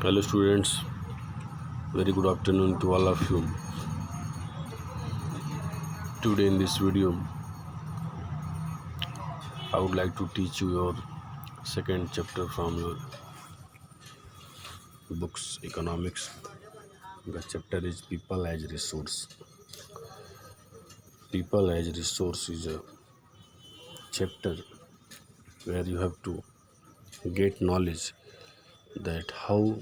Hello students, very good afternoon to all of you. Today in this video, I would like to teach you your second chapter from your books economics. The chapter is people as resource. People as resource is a chapter where you have to get knowledge that how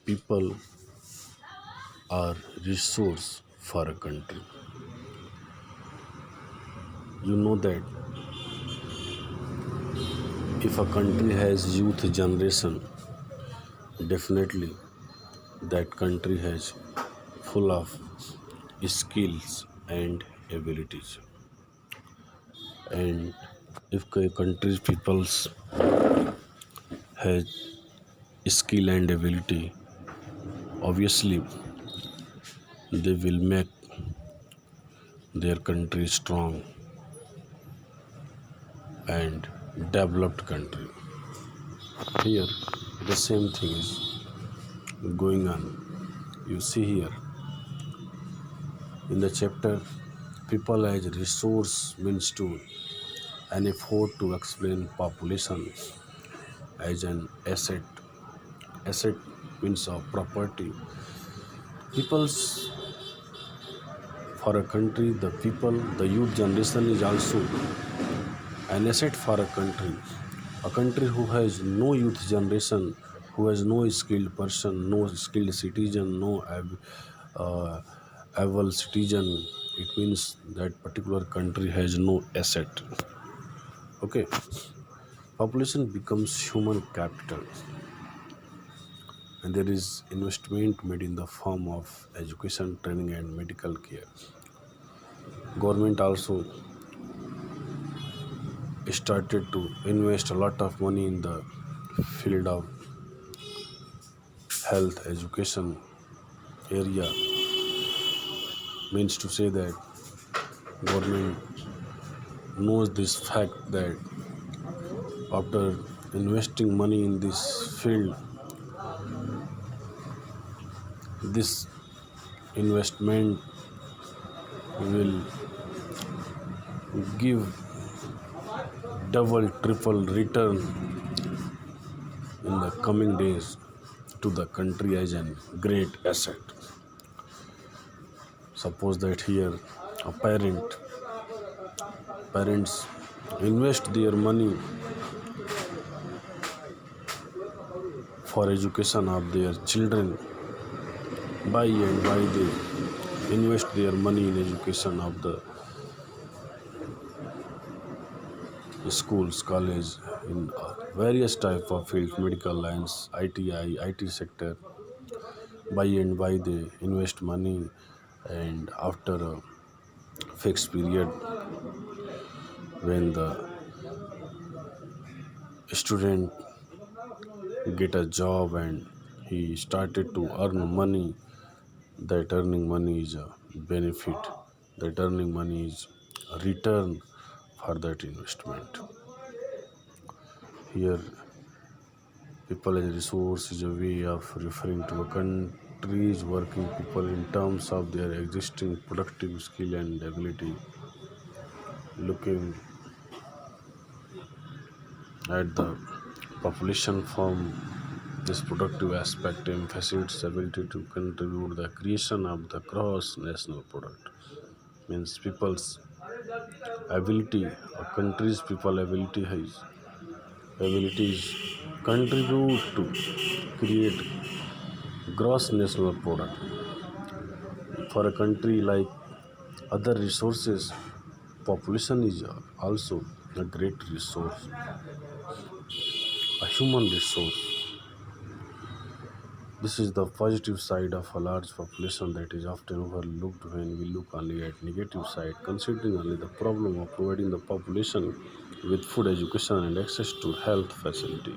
people are resource for a country. You know that if a country has youth generation, definitely that country has full of skills and abilities. And if a country's peoples has skill and ability, obviously they will make their country strong and developed country. Here the same thing is going on. You see here in the chapter, people as resource means to an effort to explain population as an asset. Asset means a property. People's for a country, the people, the youth generation is also an asset for a country. A country who has no youth generation, who has no skilled person, no skilled citizen, no able citizen, it means that particular country has no asset. Okay, population becomes human capital, and there is investment made in the form of education, training, and medical care. Government also started to invest a lot of money in the field of health education area. Means to say that government knows this fact that after investing money in this field, this investment will give double triple return in the coming days to the country as a great asset. Suppose that here a parents invest their money for education of their children. By and by they invest their money in education of the schools, college, in various type of fields, medical lines, ITI, IT sector. By and by they invest money, and after a fixed period, when the student get a job and he started to earn money, that earning money is a benefit, that earning money is a return for that investment. Here people as resource is a way of referring to a country's working people in terms of their existing productive skill and ability. Looking at the population from this productive aspect emphasizes ability to contribute the creation of the gross national product. Means people's ability, a country's people abilities contribute to create gross national product. For a country like other resources, population is also a great resource, a human resource. This is the positive side of a large population that is often overlooked when we look only at negative side, considering only the problem of providing the population with food, education, and access to health facility.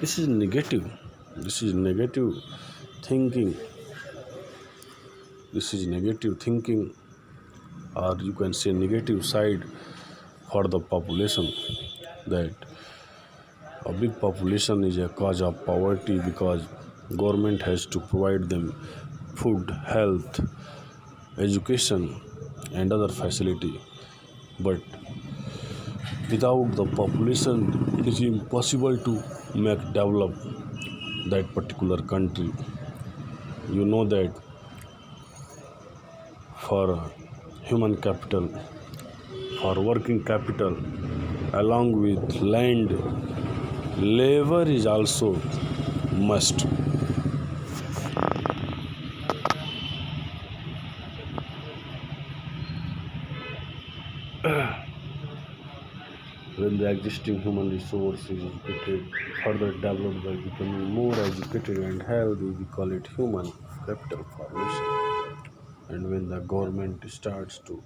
This is negative. This is negative thinking. This is negative thinking, or you can say negative side for the population, that a big population is a cause of poverty, because Government has to provide them food, health, education, and other facility. But without the population, it is impossible to make develop that particular country. You know that for human capital, for working capital, along with land, labor is also must. When the existing human resource is educated, further developed by becoming more educated and healthy, we call it human capital formation. And when the government starts to